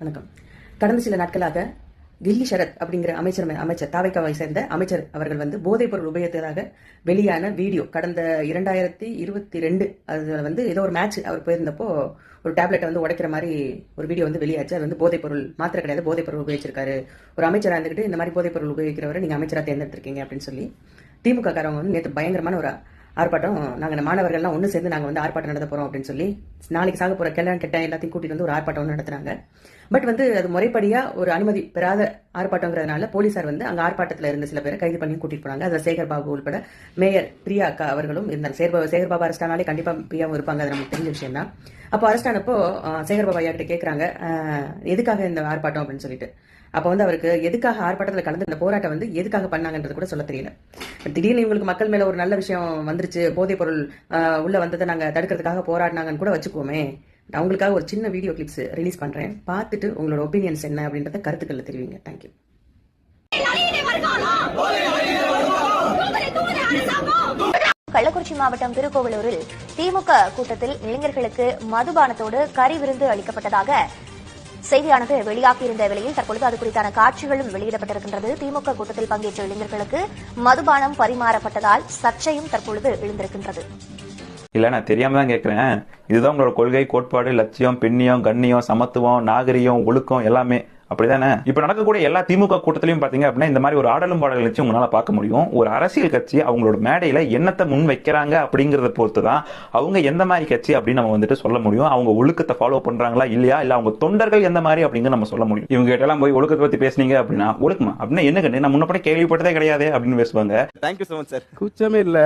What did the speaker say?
வணக்கம். கடந்த சில நாட்களாக கில்லி ஷரத் அப்படிங்கிற அமைச்சர் தாவைக்காவை சேர்ந்த அமைச்சர் அவர்கள் வந்து போதைப் பொருள் உபயோகித்ததாக வெளியான வீடியோ கடந்த 2022 அதுல வந்து ஏதோ ஒரு மேட்ச் அவர் போயிருந்தப்போ ஒரு டேப்லெட்டை வந்து உடைக்கிற மாதிரி ஒரு வீடியோ வந்து வெளியாச்சு. அது வந்து போதைப் பொருள் மாத்திரை கிடையாது, போதைப் பொருள் உபயோகிச்சிருக்காரு. ஒரு அமைச்சராக இருந்துகிட்டு இந்த மாதிரி போதைப் பொருள் உபயோகிக்கிறவரை நீங்க அமைச்சராக தேர்ந்தெடுத்திருக்கீங்க அப்படின்னு சொல்லி திமுக காரவங்க வந்து நேற்று பயங்கரமான ஒரு ஆர்ப்பாட்டம், நாங்கள் மாணவர்கள்லாம் ஒன்று சேர்ந்து நாங்கள் வந்து ஆர்ப்பாட்டம் நடத்த போகிறோம் அப்படின்னு சொல்லி நாளைக்கு சாக போகிற கெட்ட எல்லாத்தையும் கூட்டிட்டு வந்து ஒரு ஆர்ப்பாட்டம் வந்து நடத்துறாங்க. பட் வந்து அது முறைப்படியாக ஒரு அனுமதி பெறாத ஆர்ப்பாட்டங்கிறதுனால போலீசார் வந்து அங்கே ஆர்ப்பாட்டத்தில் இருந்த சில பேரை கைது பண்ணி கூட்டிட்டு போனாங்க. அதில் சேகர் பாபு உள்பட மேயர் பிரியா அக்கா அவர்களும் இருந்தாங்க. சேகர் பாபு அரெஸ்ட் ஆனாலே கண்டிப்பாக பிரியாவும் இருப்பாங்க, அது நமக்கு தெரிஞ்ச விஷயம் தான். அப்போ அரெஸ்ட் ஆனப்போ சேகர் பாபு ஐயா கிட்ட கேட்குறாங்க எதுக்காக இந்த ஆர்ப்பாட்டம் அப்படின்னு சொல்லிட்டு. அப்போ வந்து அவருக்கு எதுக்காக ஆர்ப்பாட்டத்தில் கலந்து இந்த போராட்டம் வந்து எதுக்காக பண்ணாங்கன்றது கூட சொல்ல தெரியல. திடீர்னு இவங்களுக்கு மக்கள் மேல ஒரு நல்ல விஷயம் வந்துருச்சு, போதைப் பொருள் உள்ள வந்ததை நாங்க தடுக்கிறதுக்காக போராடினாங்கன்னு கூட வச்சுக்கோமே. அவங்களுக்காக ஒரு சின்ன வீடியோ கிளிப்ஸ் ரிலீஸ் பண்றேன், பார்த்துட்டு உங்களோட ஒப்பீனியன்ஸ் என்ன அப்படின்றத கருத்துக்களை தெரிவிங்க. தேங்க்யூ. கள்ளக்குறிச்சி மாவட்டம் திருக்கோவிலூரில் திமுக கூட்டத்தில் இளைஞர்களுக்கு மதுபானத்தோடு கறி விருந்து அளிக்கப்பட்டதாக செய்தியானது வெளியாகியிருந்த வேளையில் தற்பொழுது அது குறித்தான காட்சிகளும் வெளியிடப்பட்டிருக்கின்றது. திமுக கூட்டத்தில் பங்கேற்ற இளைஞர்களுக்கு மதுபானம் பரிமாறப்பட்டதால் சர்ச்சையும் தற்பொழுது எழுந்திருக்கின்றது. இல்ல, நான் தெரியாம தான் கேட்கிறேன். இதுதான் உங்களோட கொள்கை, கோட்பாடு, லட்சியம், பெண்ணியம், கண்ணியம், சமத்துவம், நாகரிகம், ஒழுக்கம் எல்லாமே அப்படிதானே? இப்ப நடக்கக்கூடிய எல்லா திமுக கூட்டத்திலையும் பாத்தீங்க அப்படின்னா இந்த மாதிரி ஒரு ஆடலும் பாடல் வச்சு உங்களால பார்க்க முடியும். ஒரு அரசியல் கட்சி அவங்களோட மேடையில என்னத்தை முன் வைக்கிறாங்க அப்படிங்கறத பொறுத்துதான் அவங்க எந்த மாதிரி கட்சி அப்படின்னு நம்ம வந்துட்டு சொல்ல முடியும். அவங்க ஒழுக்கத்தை ஃபாலோ பண்றாங்களா இல்லையா, இல்ல அவங்க தொண்டர்கள் எந்த மாதிரி அப்படிங்கிற நம்ம சொல்ல முடியும். இவங்க கிட்ட எல்லாம் போய் ஒழுக்கத்தை பத்தி பேசுனீங்க அப்படின்னா ஒழுக்கமா அப்படின்னா என்ன கண்டு நான் முன்னப்படி கேள்விப்பட்டதே கிடையாது அப்படின்னு பேசுவாங்க. Thank you so much sir. கூச்சமே இல்ல.